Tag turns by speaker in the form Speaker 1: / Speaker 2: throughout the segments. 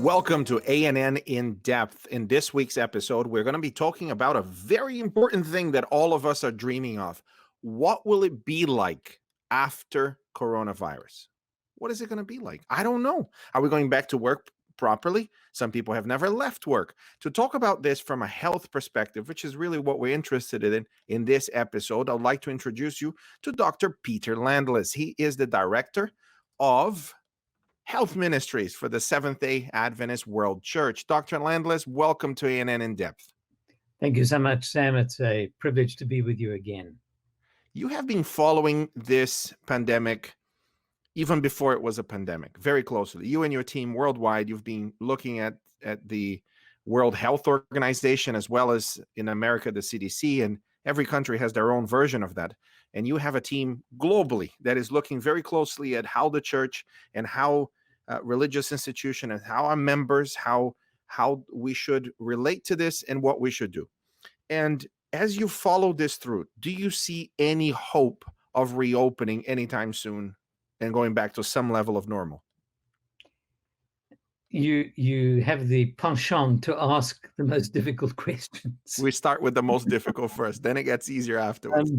Speaker 1: Welcome to ANN In Depth. In this week's episode, we're going to be talking about a very important thing that all of us are dreaming of. What will it be like after coronavirus? What is it going to be like? I don't know. Are we going back to work properly? Some people have never left work. To talk about this from a health perspective, which is really what we're interested in this episode, I'd like to introduce you to Dr. Peter Landless. He is the director of Health Ministries for the Seventh-day Adventist World Church. Dr. Landless, welcome to ANN In Depth.
Speaker 2: Thank you so much, Sam. It's a privilege to be with you again.
Speaker 1: You have been following this pandemic even before it was a pandemic very closely. You and your team worldwide, you've been looking at the World Health Organization as well as in America, the CDC, and every country has their own version of that. And you have a team globally that is looking very closely at how the church and how religious institution and how our members, how we should relate to this and what we should do. And as you follow this through, do you see any hope of reopening anytime soon and going back to some level of normal?
Speaker 2: You have the penchant to ask the most difficult questions.
Speaker 1: We start with the most difficult first, then it gets easier afterwards.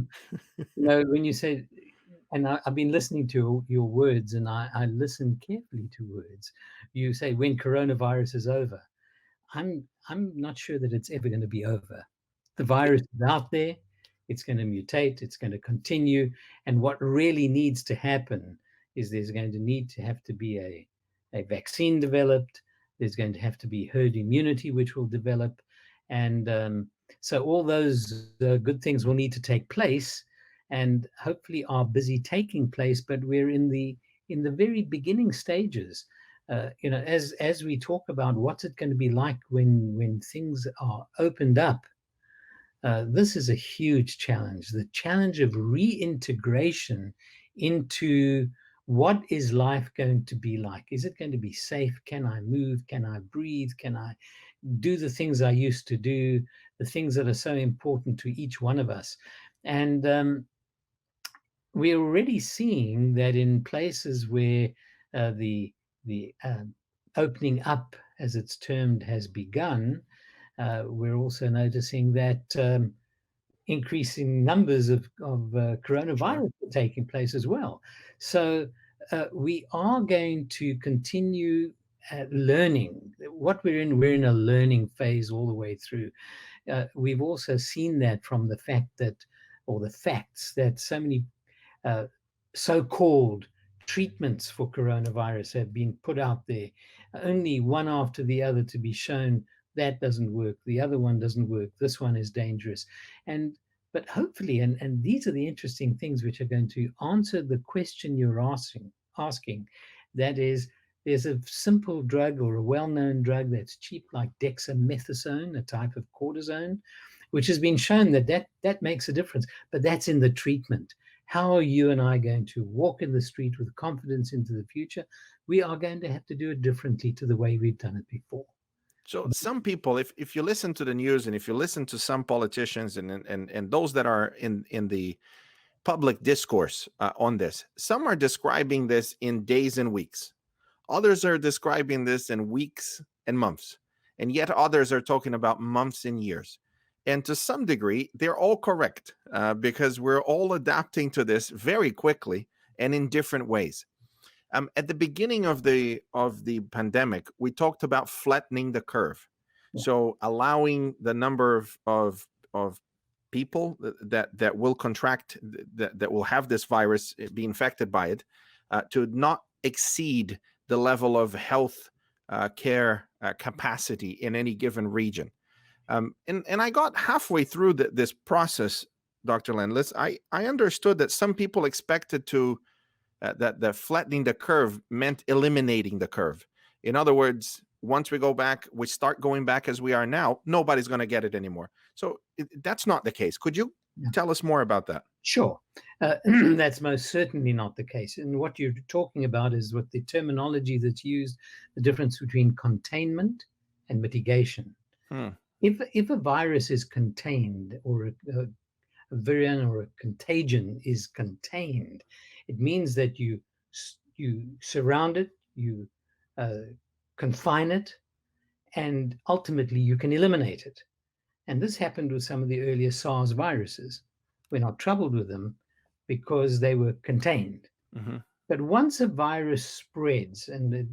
Speaker 2: When you say, and I've been listening to your words, and I listen carefully to words. You say when coronavirus is over. I'm not sure that it's ever going to be over. The virus is out there. It's going to mutate. It's going to continue. And what really needs to happen is there's going to have to be a vaccine developed. There's going to have to be herd immunity, which will develop. And so all those good things will need to take place and hopefully are busy taking place, but we're in the very beginning stages. As we talk about what's it going to be like when things are opened up, this is a huge challenge. The challenge of reintegration into what is life going to be like? Is it going to be safe? Can I move? Can I breathe? Can I do the things I used to do? The things that are so important to each one of us. And we're already seeing that in places where the opening up, as it's termed, has begun, we're also noticing that increasing numbers of coronavirus are taking place as well. So we are going to continue learning. What we're in a learning phase all the way through. We've also seen that from the facts that so many so-called treatments for coronavirus have been put out there, only one after the other to be shown that doesn't work, the other one doesn't work, this one is dangerous. But hopefully, and these are the interesting things which are going to answer the question you're asking, that is, there's a simple drug or a well-known drug that's cheap, like dexamethasone, a type of cortisone, which has been shown that makes a difference, but that's in the treatment. How are you and I going to walk in the street with confidence into the future? We are going to have to do it differently to the way we've done it before.
Speaker 1: So some people, if you listen to the news and if you listen to some politicians and those that are in the public discourse on this, some are describing this in days and weeks. Others are describing this in weeks and months. And yet others are talking about months and years. And to some degree, they're all correct because we're all adapting to this very quickly and in different ways. At the beginning of the pandemic, we talked about flattening the curve. So allowing the number of people that will contract, that will have this virus, be infected by it, to not exceed the level of health care capacity in any given region. And I got halfway through this process, Dr. Landless. I understood that some people expected to that flattening the curve meant eliminating the curve. In other words, once we go back, we start going back as we are now, nobody's going to get it anymore. So that's not the case. Could you tell us more about that?
Speaker 2: Sure. That's most certainly not the case. And what you're talking about is what the terminology that's used, the difference between containment and mitigation. If a virus is contained, or a variant or a contagion is contained, it means that you surround it, you confine it, and ultimately you can eliminate it. And this happened with some of the earlier SARS viruses. We're not troubled with them because they were contained.
Speaker 1: Hmm.
Speaker 2: But once a virus spreads and it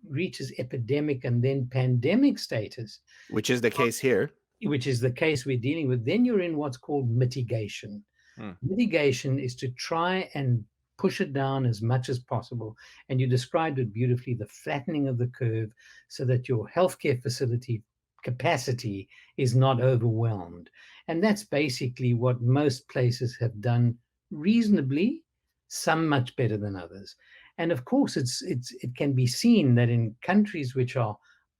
Speaker 2: reaches epidemic and then pandemic status,
Speaker 1: Which is the case here.
Speaker 2: which is the case we're dealing with, then you're in what's called mitigation.
Speaker 1: Mm.
Speaker 2: Mitigation is to try and push it down as much as possible. And you described it beautifully, the flattening of the curve, so that your healthcare facility capacity is not overwhelmed. And that's basically what most places have done reasonably, some much better than others. And of course, it can be seen that in countries which are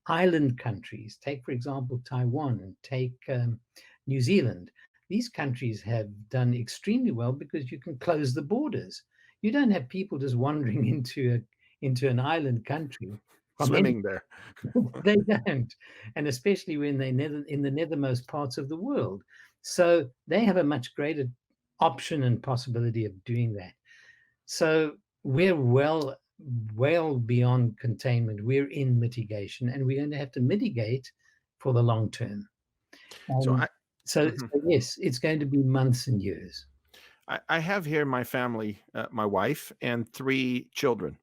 Speaker 2: island countries, take, for example, Taiwan, take New Zealand, these countries have done extremely well because you can close the borders. You don't have people just wandering into an island country from any.
Speaker 1: Swimming there.
Speaker 2: They don't, and especially when they're in the nethermost parts of the world. So they have a much greater option and possibility of doing that. So we're well beyond containment. We're in mitigation, and we're going to have to mitigate for the long term.
Speaker 1: So
Speaker 2: Um,
Speaker 1: I,
Speaker 2: so
Speaker 1: mhm.
Speaker 2: yes, it's going to be months and years.
Speaker 1: I have here my family, my wife, and 3 children,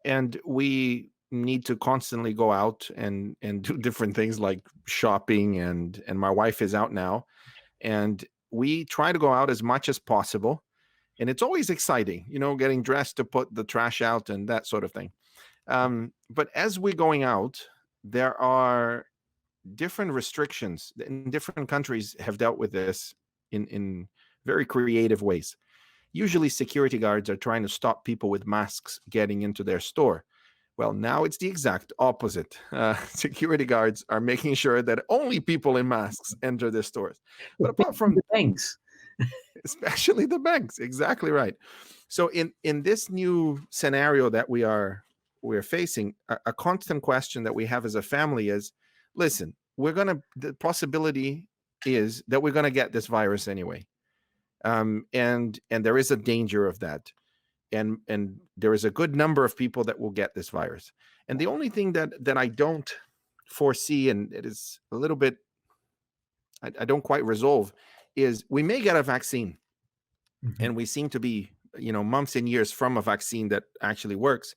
Speaker 1: and we need to constantly go out and do different things like shopping, and my wife is out now, and we try to go out as much as possible, and it's always exciting, getting dressed to put the trash out and that sort of thing. But as we're going out, there are different restrictions, and different countries have dealt with this in very creative ways. Usually security guards are trying to stop people with masks getting into their store. Well, now it's the exact opposite. Security guards are making sure that only people in masks enter their stores. But apart
Speaker 2: Especially
Speaker 1: from,
Speaker 2: the banks.
Speaker 1: especially the banks, exactly right. So in this new scenario that we're facing, a constant question that we have as a family is, listen, the possibility is that we're gonna get this virus anyway, and there is a danger of that, and there is a good number of people that will get this virus. And the only thing that I don't foresee, and it is a little bit, I don't quite resolve, is we may get a vaccine,
Speaker 2: Mhm.
Speaker 1: and we seem to be months and years from a vaccine that actually works.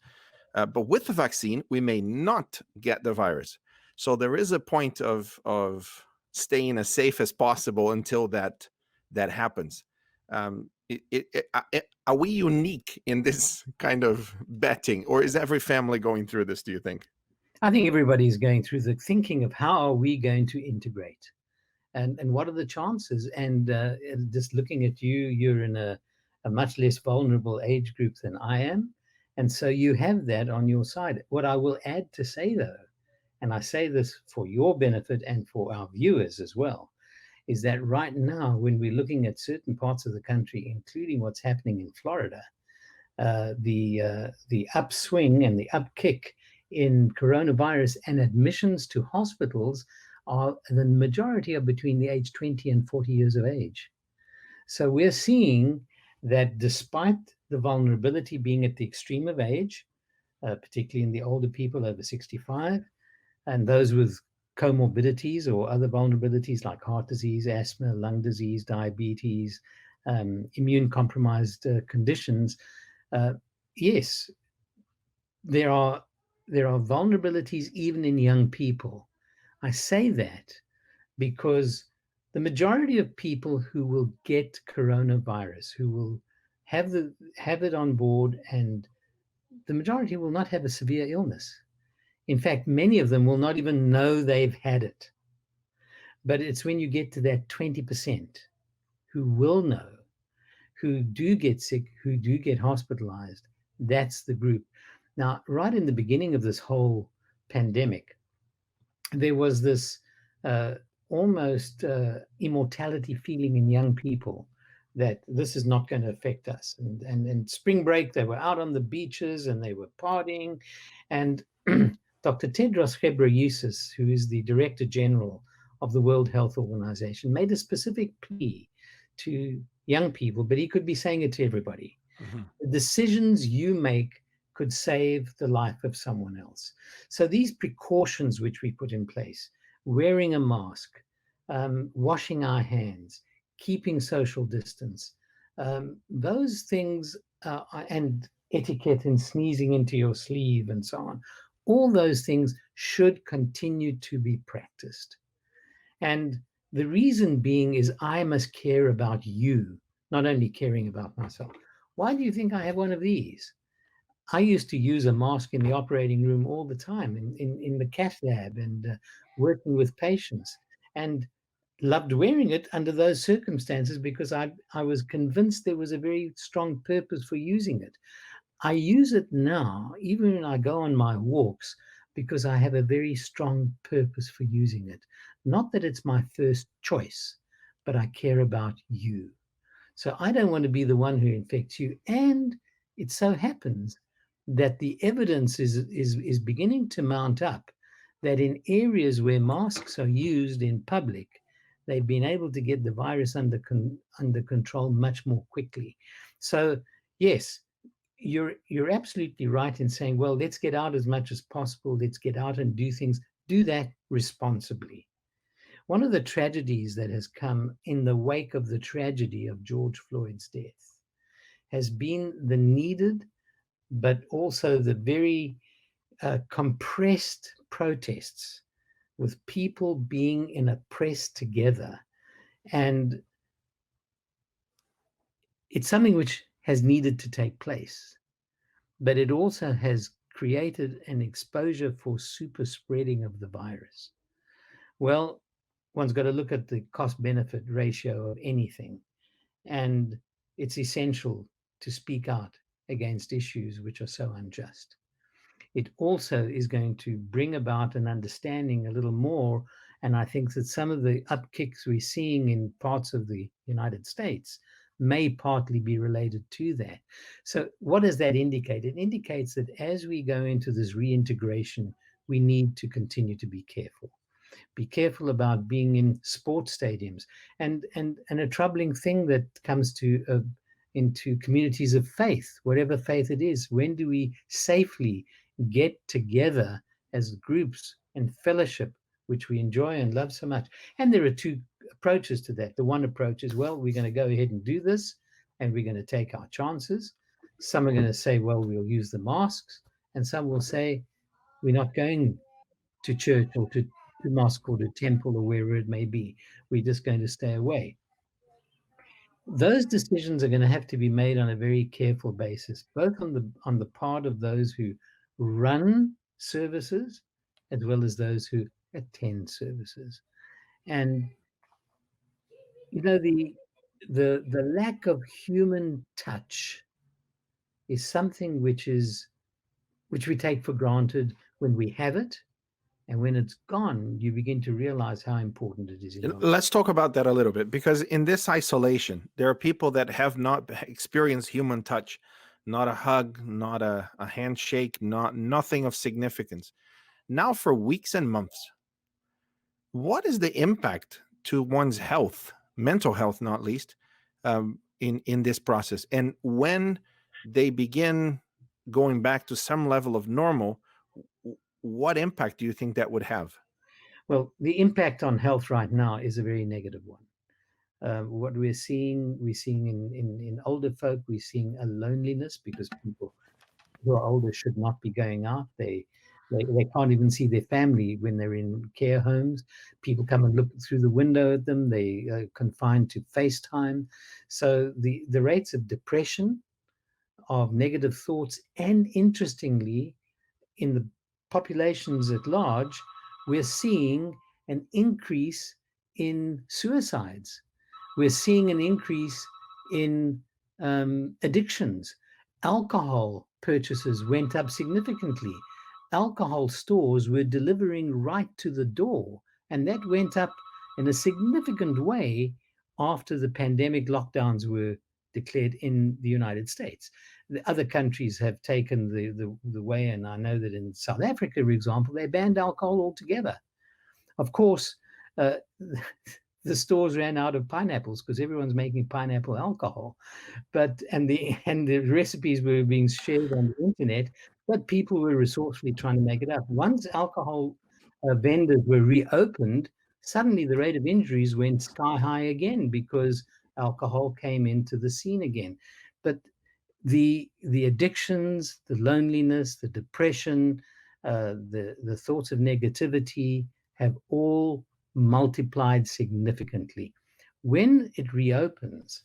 Speaker 1: But with the vaccine, we may not get the virus. So there is a point of staying as safe as possible until that happens. Are we unique in this kind of betting, or is every family going through this, do you think?
Speaker 2: I think everybody's going through the thinking of how are we going to integrate, and what are the chances. And just looking at you, you're in a much less vulnerable age group than I am, and so you have that on your side. What I will add to say though, and I say this for your benefit and for our viewers as well, is that right now, when we're looking at certain parts of the country, including what's happening in Florida, the upswing and the upkick in coronavirus and admissions to hospitals are the majority are between the age 20 and 40 years of age. So we're seeing that despite the vulnerability being at the extreme of age, particularly in the older people over 65, and those with comorbidities or other vulnerabilities like heart disease, asthma, lung disease, diabetes, immune compromised conditions, uh, yes, there are vulnerabilities even in young people. I say that because the majority of people who will get coronavirus, who will have it on board, and the majority will not have a severe illness. In fact, many of them will not even know they've had it. But it's when you get to that 20% who will know, who do get sick, who do get hospitalized, that's the group. Now, right in the beginning of this whole pandemic, there was this uh, almost immortality feeling in young people that this is not going to affect us. And spring break, they were out on the beaches and they were partying. And Dr. Tedros Ghebreyesus, who is the Director General of the World Health Organization, made a specific plea to young people, but he could be saying it to everybody.
Speaker 1: Mhm.
Speaker 2: The decisions you make could save the life of someone else. So these precautions which we put in place, wearing a mask, washing our hands, keeping social distance, those things, and etiquette and sneezing into your sleeve and so on, all those things should continue to be practiced. And the reason being is I must care about you, not only caring about myself. Why do you think I have one of these? I used to use a mask in the operating room all the time, in the cath lab, and working with patients, and loved wearing it under those circumstances because I was convinced there was a very strong purpose for using it. I use it now, even when I go on my walks, because I have a very strong purpose for using it. Not that it's my first choice, but I care about you. So I don't want to be the one who infects you. And it so happens that the evidence is beginning to mount up that in areas where masks are used in public, they've been able to get the virus under control much more quickly. So yes, you're absolutely right in saying, well, let's get out as much as possible. Let's get out and do things. Do that responsibly. One of the tragedies that has come in the wake of the tragedy of George Floyd's death has been the needed, but also the very compressed protests with people being in a press together. And it's something which has needed to take place, but it also has created an exposure for super spreading of the virus. Well, one's got to look at the cost benefit ratio of anything. And it's essential to speak out against issues which are so unjust. It also is going to bring about an understanding a little more. And I think that some of the upkicks we're seeing in parts of the United States may partly be related to that. So, what does that indicate? It indicates that as we go into this reintegration, we need to continue to be careful. Be careful about being in sports stadiums, and a troubling thing that comes to into communities of faith, whatever faith it is. When do we safely get together as groups and fellowship, which we enjoy and love so much? And there are two approaches to that. The one approach is, well, we're going to go ahead and do this, and we're going to take our chances. Some are going to say, well, we'll use the masks, and some will say, we're not going to church or to mosque or to temple or wherever it may be. We're just going to stay away. Those decisions are going to have to be made on a very careful basis, both on the part of those who run services as well as those who attend services. And the lack of human touch is something which we take for granted when we have it. And when it's gone, you begin to realize how important it is in your life.
Speaker 1: Let's talk about that a little bit, because in this isolation, there are people that have not experienced human touch, not a hug, not a handshake, nothing of significance. Now, for weeks and months, what is the impact to one's health, mental health, not least, in this process? And when they begin going back to some level of normal, what impact do you think that would have?
Speaker 2: Well, the impact on health right now is a very negative one. What we're seeing in older folk, we're seeing a loneliness because people who are older should not be going out. They can't even see their family when they're in care homes. People come and look through the window at them. They are confined to FaceTime. So the rates of depression, of negative thoughts, and interestingly, in the populations at large, we're seeing an increase in suicides. We're seeing an increase in addictions. Alcohol purchases went up significantly. Alcohol stores were delivering right to the door, and that went up in a significant way after the pandemic lockdowns were declared in the United States. The other countries have taken the way, and I know that in South Africa, for example, they banned alcohol altogether. Of course, the stores ran out of pineapples because everyone's making pineapple alcohol. But and the recipes were being shared on the internet, but people were resourcefully trying to make it up. Once alcohol vendors were reopened, suddenly the rate of injuries went sky high again because alcohol came into the scene again. But the addictions, the loneliness, the depression, the thoughts of negativity have all multiplied significantly. When it reopens,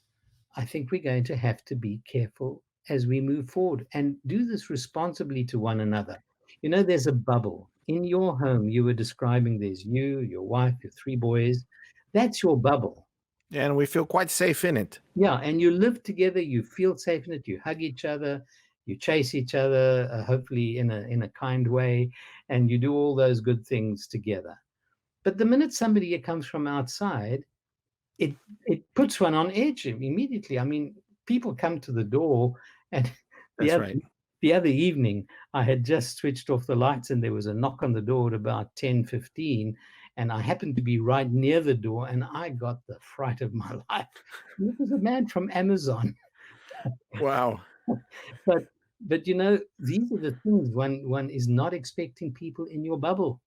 Speaker 2: I think we're going to have to be careful as we move forward and do this responsibly to one another. You know, there's a bubble. In your home, you were describing there's you, your wife, your three boys. That's your bubble.
Speaker 1: And we feel quite safe in it.
Speaker 2: Yeah, and you live together, you feel safe in it, you hug each other, you chase each other, hopefully in a kind way, and you do all those good things together. But the minute somebody comes from outside, it it puts one on edge immediately. I mean, people come to the door, and the
Speaker 1: That's
Speaker 2: other
Speaker 1: right.
Speaker 2: the other evening, I had just switched off the lights, and there was a knock on the door at about 10:15, and I happened to be right near the door, and I got the fright of my life. It was a man from Amazon.
Speaker 1: Wow.
Speaker 2: But you know, these are the things one is not expecting people in your bubble.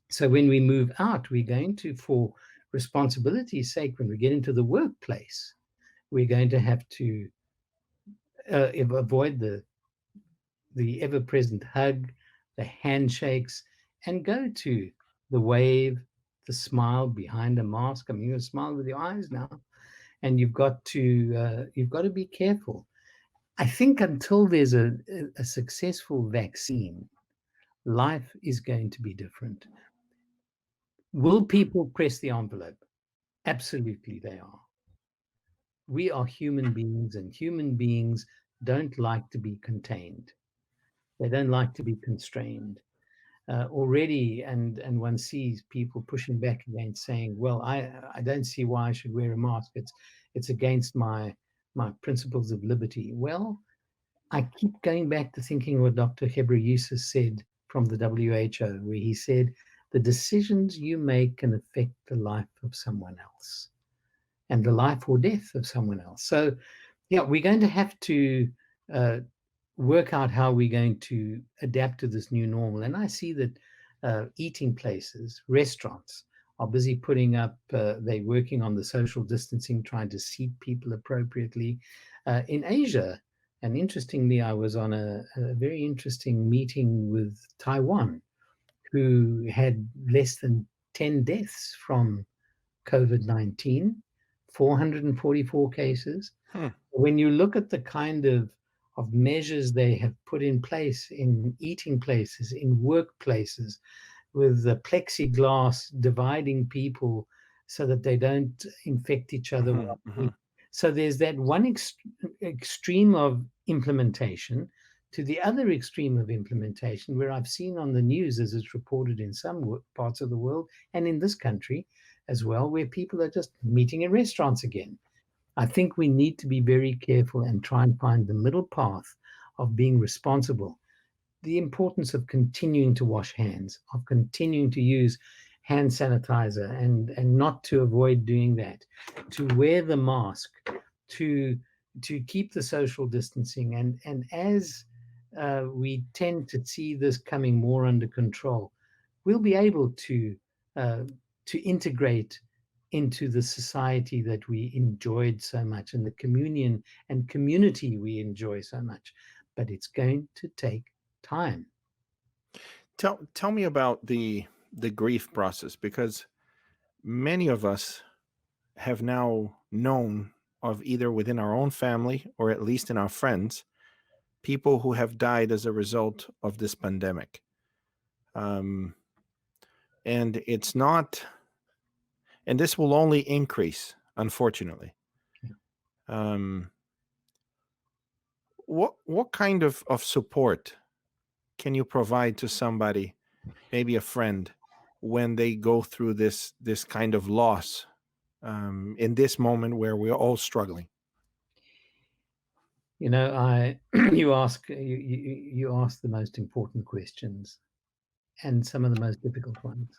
Speaker 2: So when we move out, we're going to, for responsibility's sake, when we get into the workplace, we're going to have to avoid the ever-present hug, the handshakes, and go to the wave, the smile behind a mask. I mean, you smile with your eyes now, and you've got to be careful. I think until there's a successful vaccine, life is going to be different. Will people press the envelope? Absolutely, they are. We are human beings, and human beings don't like to be contained. They don't like to be constrained. Already, and one sees people pushing back against saying, "Well, I don't see why I should wear a mask. It's against my principles of liberty." Well, I keep going back to thinking what Dr. Ghebreyesus said from the WHO, where he said, the decisions you make can affect the life of someone else and the life or death of someone else. So, yeah, we're going to have to uh, work out how we're going to adapt to this new normal. And I see that eating places, restaurants, are busy putting up, they're working on the social distancing, trying to seat people appropriately. In Asia, and interestingly, I was on a very interesting meeting with Taiwan, who had less than 10 deaths from COVID-19, 444 cases.
Speaker 1: Hmm.
Speaker 2: When you look at the kind of measures they have put in place in eating places, in workplaces, with the plexiglass dividing people so that they don't infect each other.
Speaker 1: Mhm, mhm.
Speaker 2: So there's that one extreme of implementation to the other extreme of implementation, where I've seen on the news, as it's reported in some parts of the world and in this country as well, where people are just meeting in restaurants again. I think we need to be very careful and try and find the middle path of being responsible. The importance of continuing to wash hands, of continuing to use hand sanitizer, and not to avoid doing that, to wear the mask, to keep the social distancing, and as we tend to see this coming more under control, we'll be able uh, to integrate into the society that we enjoyed so much, and the communion and community we enjoy so much. But it's going to take time.
Speaker 1: Tell me about the grief process, because many of us have now known of, either within our own family or at least in our friends, people who have died as a result of this pandemic. Um, and it's not, and this will only increase, unfortunately.
Speaker 2: Yeah.
Speaker 1: Um, what kind of support can you provide to somebody, maybe a friend, when they go through this kind of loss, in this moment where we're all struggling?
Speaker 2: You know, I you ask the most important questions and some of the most difficult ones.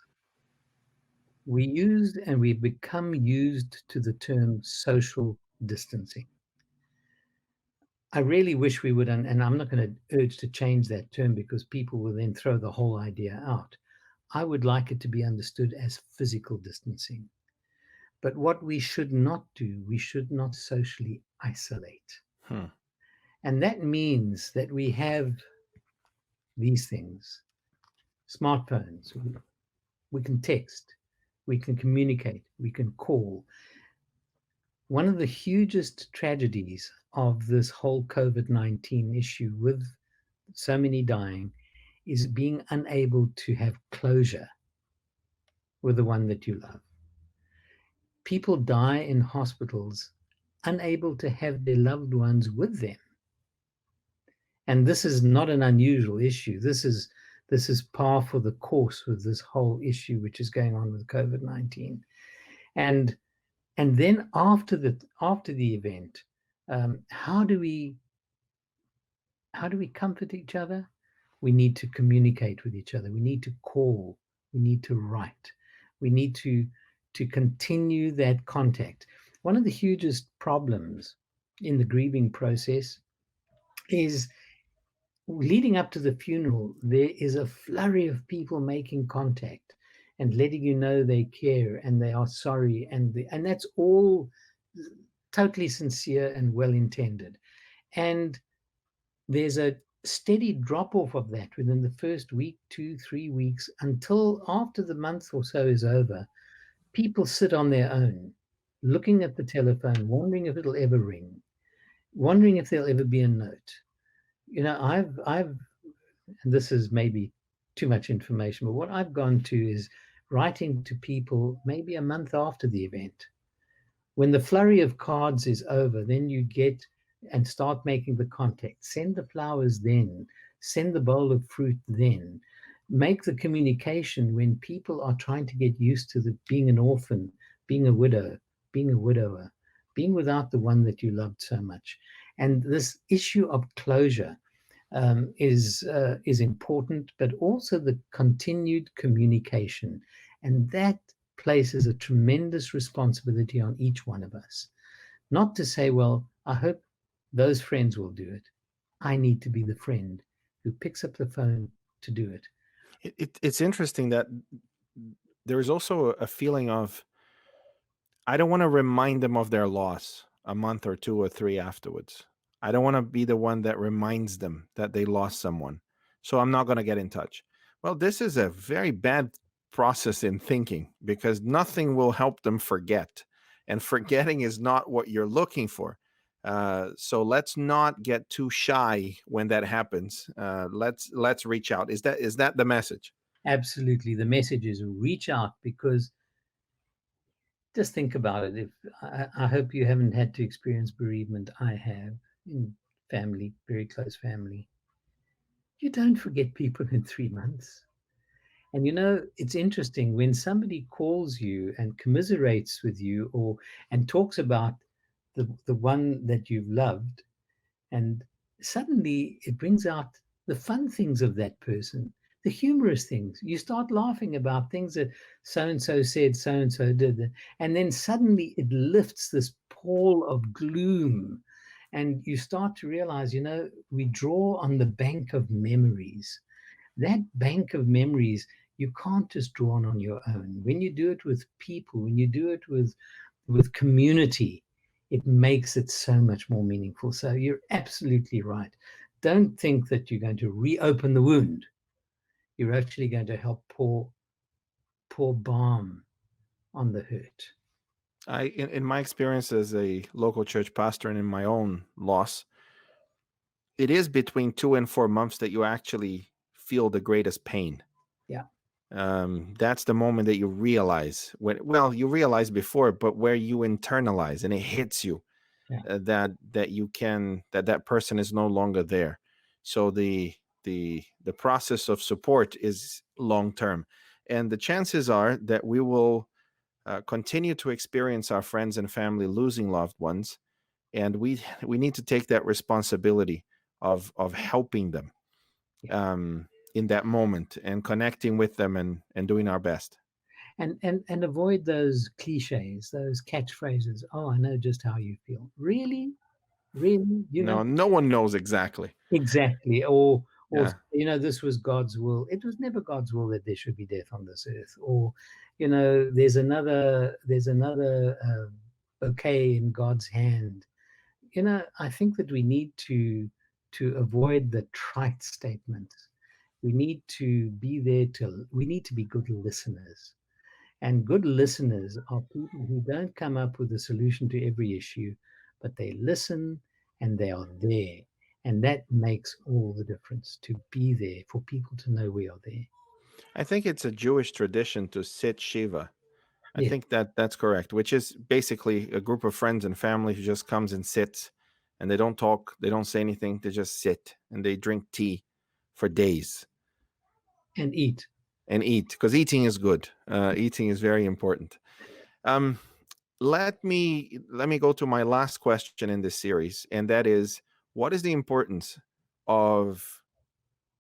Speaker 2: we become used to the term social distancing. I really wish we would, and I'm not going to urge to change that term because people will then throw the whole idea out. I would like it to be understood as physical distancing. But what we should not do, we should not socially isolate.
Speaker 1: Hmm.
Speaker 2: And that means that we have these things: smartphones, we can text, we can communicate, we can call. One of the hugest tragedies of this whole COVID-19 issue, with so many dying, is being unable to have closure with the one that you love. People die in hospitals unable to have their loved ones with them. And this is not an unusual issue. This is par for the course with this whole issue which is going on with COVID-19. And then after the event, how do we comfort each other? We need to communicate with each other. We need to call. We need to write. We need to continue that contact. One of the hugest problems in the grieving process is leading up to the funeral. There is a flurry of people making contact and letting you know they care and they are sorry, and that's all totally sincere and well intended. And there's a steady drop off of that within the first week, 2, 3 weeks, until after the month or so is over. People sit on their own, looking at the telephone, wondering if it'll ever ring, wondering if there'll ever be a note. I've, and this is maybe too much information, but what I've gone to is writing to people maybe a month after the event. When the flurry of cards is over, then you get and start making the contact. Send the flowers then. Send the bowl of fruit then. Make the communication when people are trying to get used to being an orphan, being a widow, being a widower, being without the one that you loved so much. And this issue of closure is important, but also the continued communication, and that places a tremendous responsibility on each one of us. Not to say, well, I hope those friends will do it. I need to be the friend who picks up the phone to do it.
Speaker 1: It's interesting that there is also a feeling of, I don't want to remind them of their loss a month or 2 or 3 afterwards. I don't want to be the one that reminds them that they lost someone. So I'm not going to get in touch. Well, this is a very bad process in thinking, because nothing will help them forget. And forgetting is not what you're looking for. So let's not get too shy when that happens. Let's reach out. Is that the message?
Speaker 2: Absolutely. The message is reach out, because just think about it. If I hope you haven't had to experience bereavement. I have, in family, very close family. You don't forget people in 3 months. And it's interesting when somebody calls you and commiserates with you, or and talks about the one that you've loved, and suddenly it brings out the fun things of that person, the humorous things. You start laughing about things that so and so said, so and so did, and then suddenly it lifts this pall of gloom, and you start to realize, we draw on the bank of memories. That bank of memories you can't just draw on your own. When you do it with people, when you do it with community, it makes it so much more meaningful. So you're absolutely right. Don't think that you're going to reopen the wound. You're actually going to help pour balm on the hurt.
Speaker 1: In my experience as a local church pastor and in my own loss, it is between 2 and 4 months that you actually feel the greatest pain.
Speaker 2: Yeah.
Speaker 1: That's the moment that you realize, you realize before, but where you internalize and it hits you,
Speaker 2: Yeah.
Speaker 1: that person is no longer there. So the process of support is long term, and the chances are that we will continue to experience our friends and family losing loved ones, and we need to take that responsibility of helping them in that moment and connecting with them and doing our best.
Speaker 2: and avoid those cliches, those catchphrases. Oh, I know just how you feel. Really, really,
Speaker 1: No, no one knows exactly.
Speaker 2: exactly. Or
Speaker 1: Yeah.
Speaker 2: this was God's will. It was never God's will that there should be death on this earth. Or there's another bouquet in God's hand. I think that we need to avoid the trite statements. We need to be good listeners. And good listeners are people who don't come up with a solution to every issue, but they listen and they are there. And that makes all the difference, to be there, for people to know we are there.
Speaker 1: I think it's a Jewish tradition to sit Shiva. I
Speaker 2: Yeah.
Speaker 1: think that that's correct, which is basically a group of friends and family who just comes and sits, and they don't talk, they don't say anything, they just sit and they drink tea for days
Speaker 2: And eat.
Speaker 1: and eat, because eating is good. Eating is very important. Um, let me go to my last question in this series, and that is, what is the importance of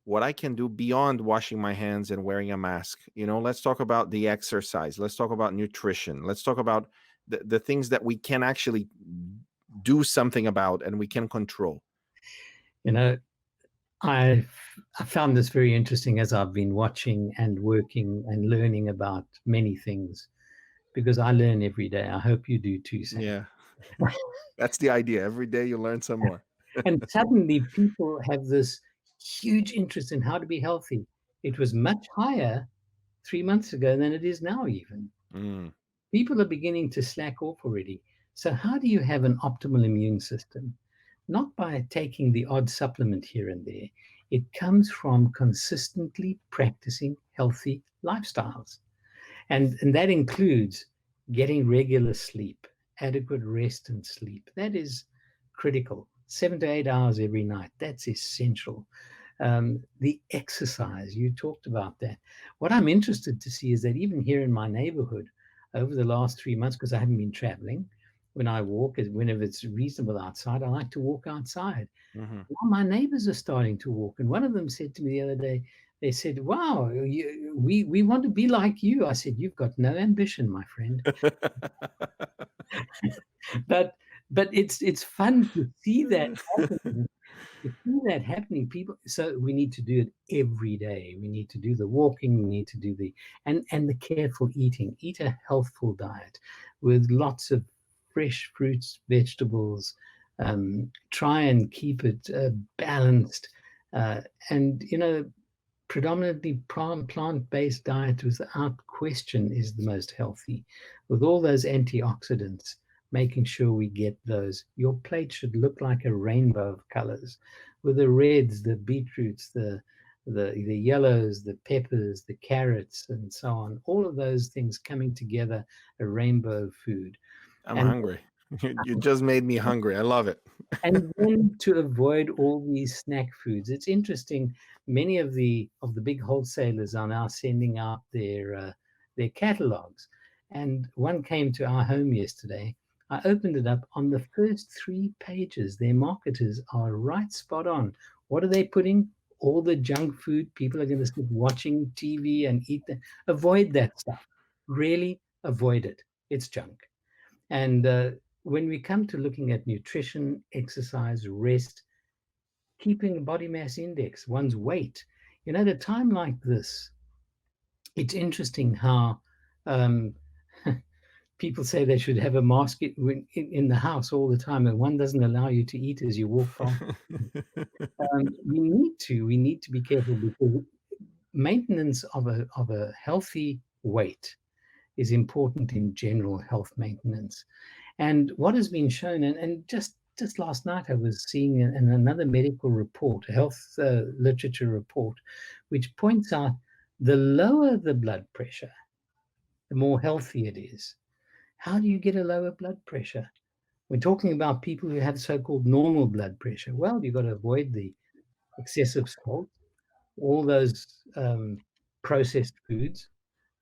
Speaker 1: what I can do beyond washing my hands and wearing a mask? Let's talk about the exercise. Let's talk about nutrition. Let's talk about the things that we can actually do something about and we can control.
Speaker 2: You know, I I found this very interesting as I've been watching and working and learning about many things, because I learn every day. I hope you do too, Sam.
Speaker 1: Yeah, that's the idea. Every day you learn some more.
Speaker 2: And suddenly people have this huge interest in how to be healthy. It was much higher 3 months ago than it is now, even.
Speaker 1: Mm.
Speaker 2: People are beginning to slack off already. So, how do you have an optimal immune system? Not by taking the odd supplement here and there. It comes from consistently practicing healthy lifestyles. And that includes getting regular sleep, adequate rest and sleep. That is critical. 7 to 8 hours every night. That's essential. The exercise, you talked about that. What I'm interested to see is that even here in my neighborhood, over the last 3 months, because I haven't been traveling, when I walk, whenever it's reasonable outside, I like to walk outside.
Speaker 1: Hmm.
Speaker 2: Now my neighbors are starting to walk, and one of them said to me the other day, they said, "Wow, we want to be like you." I said, "You've got no ambition, my friend." But it's fun to see that happening. To see that happening, people. So we need to do it every day. We need to do the walking. We need to do and the careful eating. Eat a healthful diet with lots of fresh fruits, vegetables. Try and keep it balanced, uh, and predominantly plant-based diet without question is the most healthy, with all those antioxidants, making sure we get those. Your plate should look like a rainbow of colors, with the reds, the beetroots, the yellows, the peppers, the carrots, and so on. All of those things coming together, a rainbow of food.
Speaker 1: I'm
Speaker 2: And
Speaker 1: hungry. You just made me hungry. I love it.
Speaker 2: and then to avoid all these snack foods. It's interesting. Many of the big wholesalers are now sending out their catalogs, and one came to our home yesterday. I opened it up. On the first 3 pages, their marketers are right spot on. What are they putting? All the junk food. People are going to sit watching TV and eat that. Avoid that stuff. Really avoid it. It's junk. And when we come to looking at nutrition, exercise, rest, keeping a body mass index, one's weight, at a time like this, it's interesting how um, people say they should have a mask in the house all the time, and one doesn't allow you to eat as you walk past. We need to be careful, because maintenance of a healthy weight is important in general health maintenance. And what has been shown, and just last night I was seeing in another medical report, a health literature report, which points out the lower the blood pressure, the more healthy it is. How do you get a lower blood pressure? We're talking about people who have so-called normal blood pressure. Well, you've got to avoid the excessive salt, all those processed foods,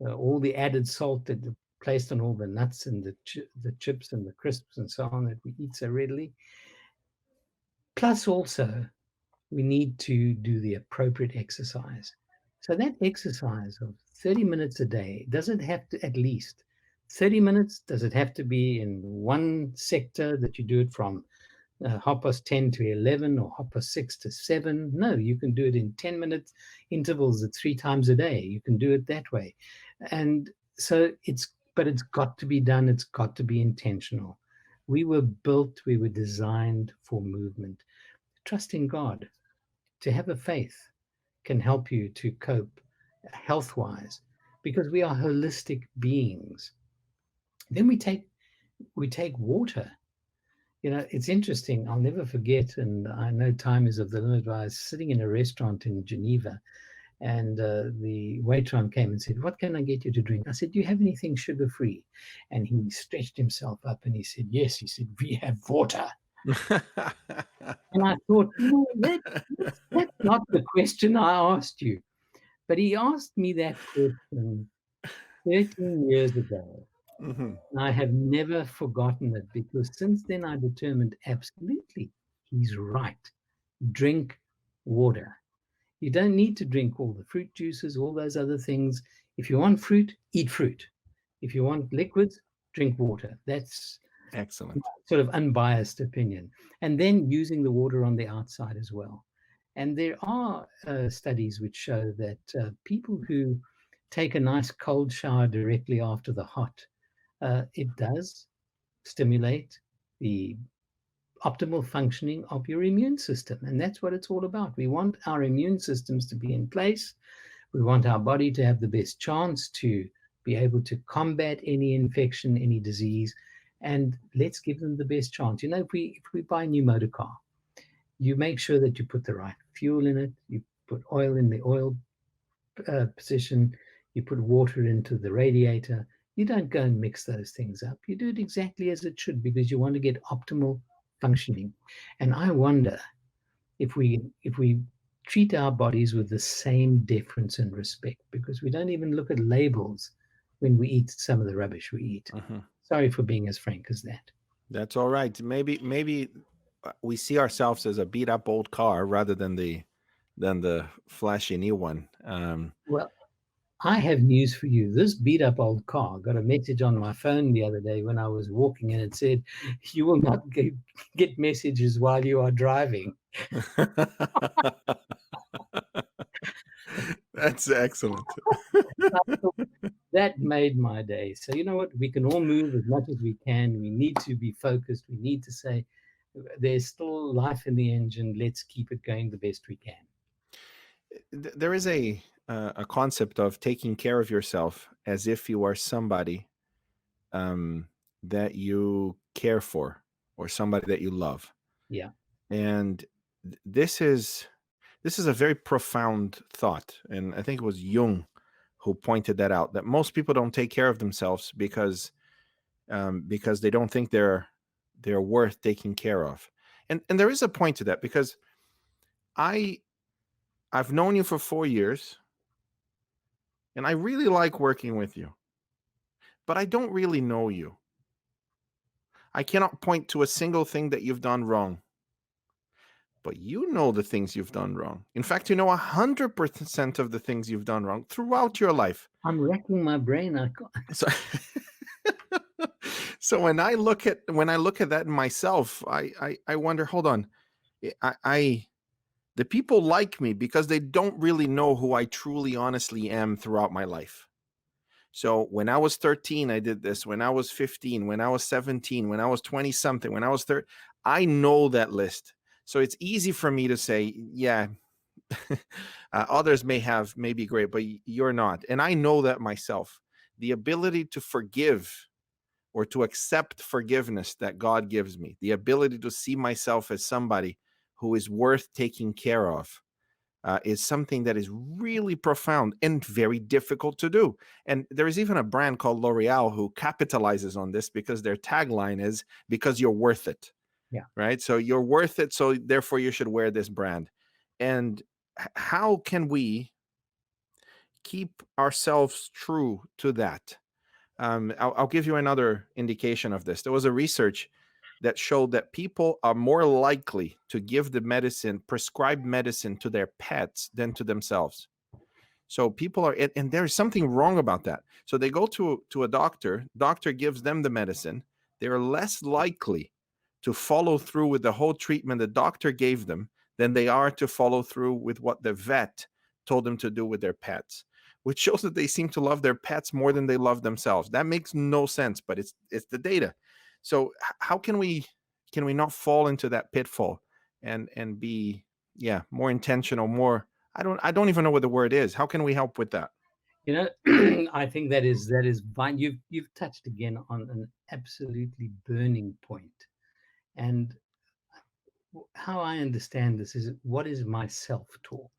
Speaker 2: all the added salt that are placed on all the nuts and the chips and the crisps and so on that we eat so readily. Plus, also, we need to do the appropriate exercise. So that exercise of 30 minutes a day, does it have to at least 30 minutes? Does it have to be in one sector that you do it from 10:30 to 11 or 6:30 to 7? No, you can do it in 10-minute intervals at 3 times a day. You can do it that way. And so but it's got to be done. It's got to be intentional. We were built, we were designed for movement. Trust in God. To have a faith can help you to cope health wise because we are holistic beings. Then we take water. It's interesting. I'll never forget, and I know time is of the limit, but I was sitting in a restaurant in Geneva, and the waitress came and said, "What can I get you to drink?" I said, "Do you have anything sugar-free?" And he stretched himself up and he said, "Yes." He said, "We have water." And I thought, that's not the question I asked you. But he asked me that question 13 years ago.
Speaker 1: Mhm.
Speaker 2: I have never forgotten it because since then I determined absolutely he's right. Drink water. You don't need to drink all the fruit juices, all those other things. If you want fruit, eat fruit. If you want liquids, drink water. That's
Speaker 1: Excellent.
Speaker 2: sort of unbiased opinion. And then using the water on the outside as well. And there are studies which show that people who take a nice cold shower directly after the hot, it does stimulate the optimal functioning of your immune system. And that's what it's all about. We want our immune systems to be in place. We want our body to have the best chance to be able to combat any infection, any disease, and let's give them the best chance. If we buy a new motor car, you make sure that you put the right fuel in it, you put oil in the oil position, you put water into the radiator. You don't go and mix those things up. You do it exactly as it should because you want to get optimal functioning. And I wonder if we treat our bodies with the same deference and respect, because we don't even look at labels when we eat some of the rubbish we eat.
Speaker 1: Mhm.
Speaker 2: Sorry for being as frank as that.
Speaker 1: That's all right. Maybe we see ourselves as a beat up old car rather than the flashy new one.
Speaker 2: Well, I have news for you. This beat up old car got a message on my phone the other day when I was walking, and it said, "You will not get messages while you are driving."
Speaker 1: That's excellent.
Speaker 2: That made my day. So, you know what? We can all move as much as we can. We need to be focused. We need to say, there's still life in the engine. Let's keep it going the best we can.
Speaker 1: There is a concept of taking care of yourself as if you are somebody um, that you care for or somebody that you love,
Speaker 2: Yeah.
Speaker 1: and this is a very profound thought, and I think it was Jung who pointed that out. That most people don't take care of themselves because they don't think they're worth taking care of, and there is a point to that because I I've known you for 4 years, and I really like working with you, but I don't really know you. I cannot point to a single thing that you've done wrong, but you know the things you've done wrong. In fact, you know 100% of the things you've done wrong throughout your life.
Speaker 2: I'm racking my brain.
Speaker 1: So, so when I look at that in myself, I wonder. Hold on, I the people like me because they don't really know who I truly, honestly am throughout my life. So when I was 13, I did this. When I was 15, when I was 17, when I was 20 something, when I was 30, I know that list. So it's easy for me to say, yeah, others may be great, but you're not. And I know that myself. The ability to forgive or to accept forgiveness that God gives me, the ability to see myself as somebody who is worth taking care of, is something that is really profound and very difficult to do. And there is even a brand called L'Oreal who capitalizes on this because their tagline is "because you're worth it."
Speaker 2: Yeah.
Speaker 1: Right? So you're worth it, so therefore you should wear this brand. And how can we keep ourselves true to that? I'll give you another indication of this. There was a research that showed that people are more likely to give the medicine, prescribed medicine, to their pets than to themselves. So people are, and there's something wrong about that. So they go to a doctor gives them the medicine. They're less likely to follow through with the whole treatment the doctor gave them than they are to follow through with what the vet told them to do with their pets, which shows that they seem to love their pets more than they love themselves. That makes no sense, but it's the data. So how can we not fall into that pitfall and be, yeah, more intentional, more, I don't even know what the word is. How can we help with that?
Speaker 2: You know, I think that is fine. You've touched again on an absolutely burning point. And how I understand this is, what is my self-talk?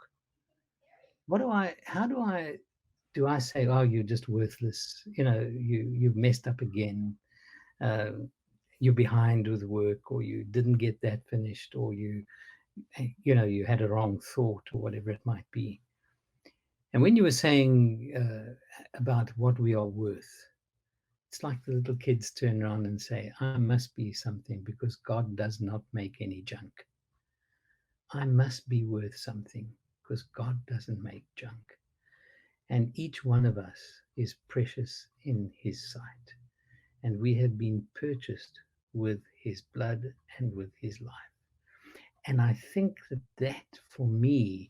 Speaker 2: How do I say, oh, you're just worthless, you've messed up again, uh, you're behind with work, or you didn't get that finished, or you had a wrong thought, or whatever it might be. And when you were saying about what we are worth, it's like the little kids turn around and say, I must be something because God does not make any junk. I must be worth something because God doesn't make junk. And each one of us is precious in His sight. And we have been purchased with His blood and with His life. And I think that for me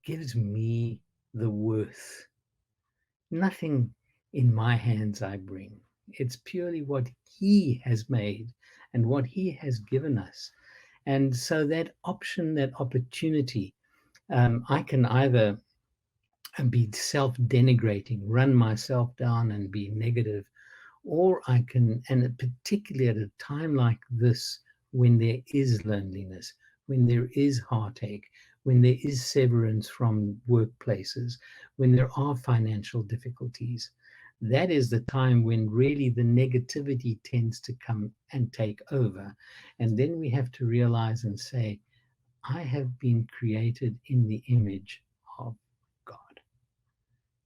Speaker 2: gives me the worth. Nothing in my hands I bring. It's purely what He has made and what He has given us. And so that option, that opportunity, I can either be self-denigrating, run myself down and be negative, or I can, and particularly at a time like this, when there is loneliness, when there is heartache, when there is severance from workplaces, when there are financial difficulties, that is the time when really the negativity tends to come and take over. And then we have to realize and say, I have been created in the image of God.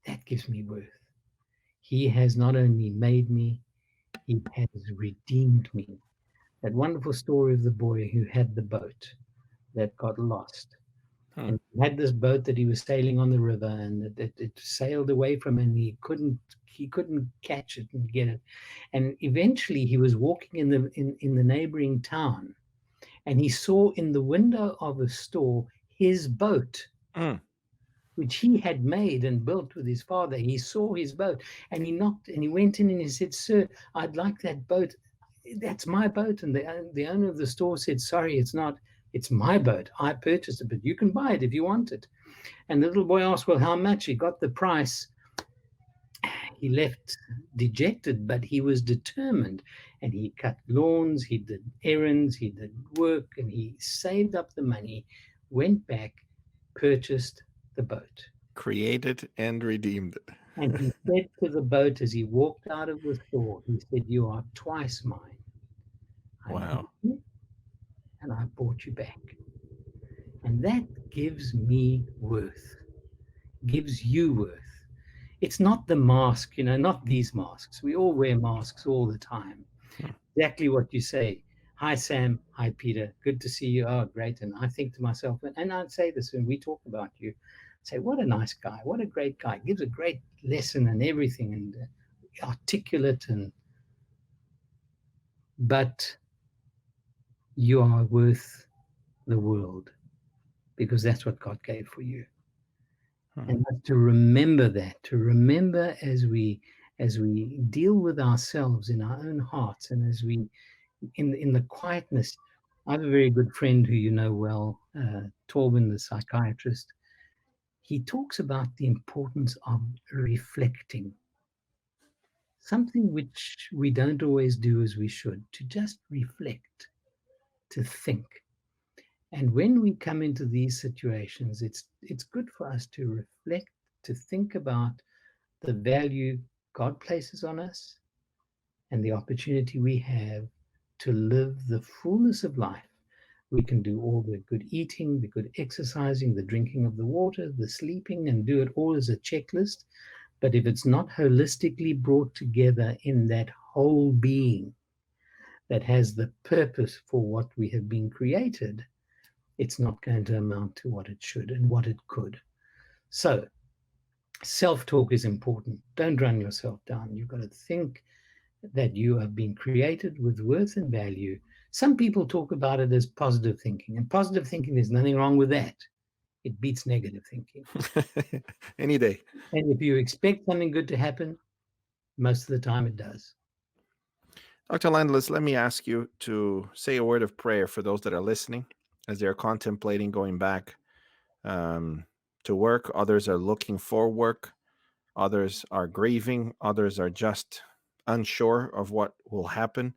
Speaker 2: That gives me worth. He has not only made me, He has redeemed me. That wonderful story of the boy who had the boat that got lost.
Speaker 1: Hmm.
Speaker 2: And he had this boat that he was sailing on the river, and it sailed away from him, and he couldn't catch it and get it. And eventually he was walking in the neighboring town, and he saw in the window of a store his boat,
Speaker 1: Mm.
Speaker 2: which he had made and built with his father. He saw his boat, and he knocked, and he went in and he said, "Sir, I'd like that boat. That's my boat." And the owner of the store said, "Sorry, it's not. It's my boat. I purchased it, but you can buy it if you want it." And the little boy asked, "Well, how much?" He got the price. He left dejected, but he was determined, and he cut lawns, he did errands, he did work, and he saved up the money, went back, purchased the boat.
Speaker 1: Created and redeemed.
Speaker 2: And he said to the boat as he walked out of the store, he said, "You are twice mine. I made
Speaker 1: Wow.
Speaker 2: you and I bought you back." And that gives me worth, gives you worth. It's not the mask, not these masks. We all wear masks all the time.
Speaker 1: Hmm.
Speaker 2: Exactly what you say. Hi, Sam. Hi, Peter. Good to see you. Oh, great. And I think to myself, and I'd say this when we talk about you, say, what a nice guy. What a great guy. Gives a great lesson and everything, and articulate. But you are worth the world because that's what God gave for you.
Speaker 1: Hmm.
Speaker 2: And to remember that, to remember as we deal with ourselves in our own hearts, and as we in the quietness. I have a very good friend who you know well, Torben, the psychiatrist. He talks about the importance of reflecting, something which we don't always do as we should, to just reflect, to think. And when we come into these situations, it's good for us to reflect, to think about the value God places on us and the opportunity we have to live the fullness of life. We can do all the good eating, the good exercising, the drinking of the water, the sleeping, and do it all as a checklist. But if it's not holistically brought together in that whole being that has the purpose for what we have been created, it's not going to amount to what it should and what it could. So Self-talk is important. Don't run yourself down. You've got to think that you have been created with worth and value. Some people talk about it as positive thinking, and positive thinking, there's nothing wrong with that. It beats negative thinking.
Speaker 1: Any day.
Speaker 2: And if you expect something good to happen, most of the time it does.
Speaker 1: Dr. Landless, let me ask you to say a word of prayer for those that are listening as they're contemplating going back to work. Others are looking for work. Others are grieving. Others are just unsure of what will happen.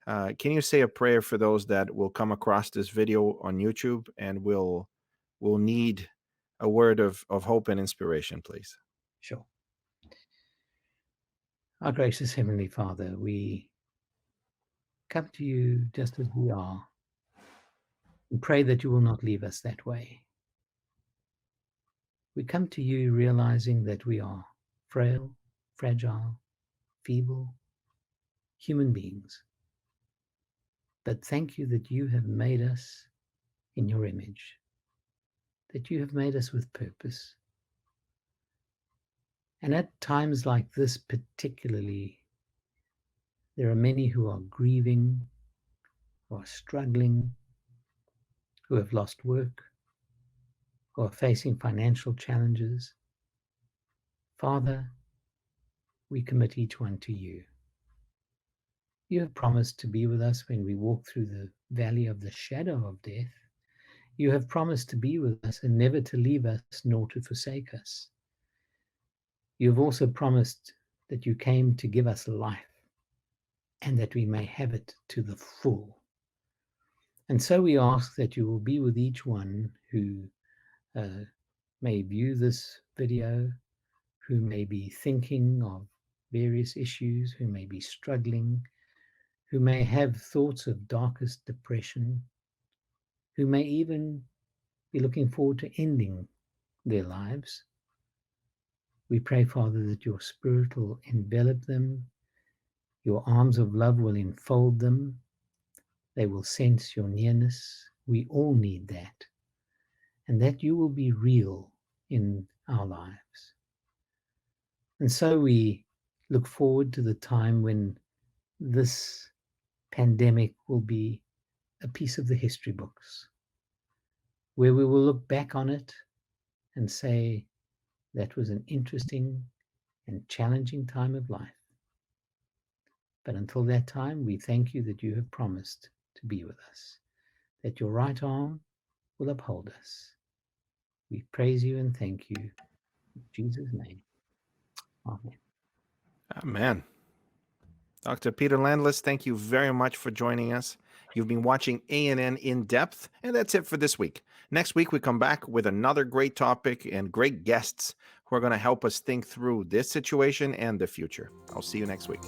Speaker 1: Can you say a prayer for those that will come across this video on YouTube and will need a word of hope and inspiration, please?
Speaker 2: Sure. Our gracious Heavenly Father, we come to you just as we are and pray that you will not leave us that way. We come to you realizing that we are frail, fragile, feeble human beings. But thank you that you have made us in your image, that you have made us with purpose. And at times like this particularly, there are many who are grieving, who are struggling, who have lost work, who are facing financial challenges. Father, we commit each one to you. You have promised to be with us when we walk through the valley of the shadow of death. You have promised to be with us and never to leave us nor to forsake us. You have also promised that you came to give us life and that we may have it to the full. And so we ask that you will be with each one who may view this video, who may be thinking of various issues, who may be struggling, who may have thoughts of darkest depression, who may even be looking forward to ending their lives. We pray, Father, that your Spirit will envelop them, your arms of love will enfold them, they will sense your nearness. We all need that. And that you will be real in our lives. And so we look forward to the time when this pandemic will be a piece of the history books, where we will look back on it and say, that was an interesting and challenging time of life. But until that time, we thank you that you have promised to be with us, that your right arm will uphold us. We praise you and thank you. In Jesus' name. Amen.
Speaker 1: Amen. Dr. Peter Landless, thank you very much for joining us. You've been watching ANN In Depth, and that's it for this week. Next week, we come back with another great topic and great guests who are going to help us think through this situation and the future. I'll see you next week.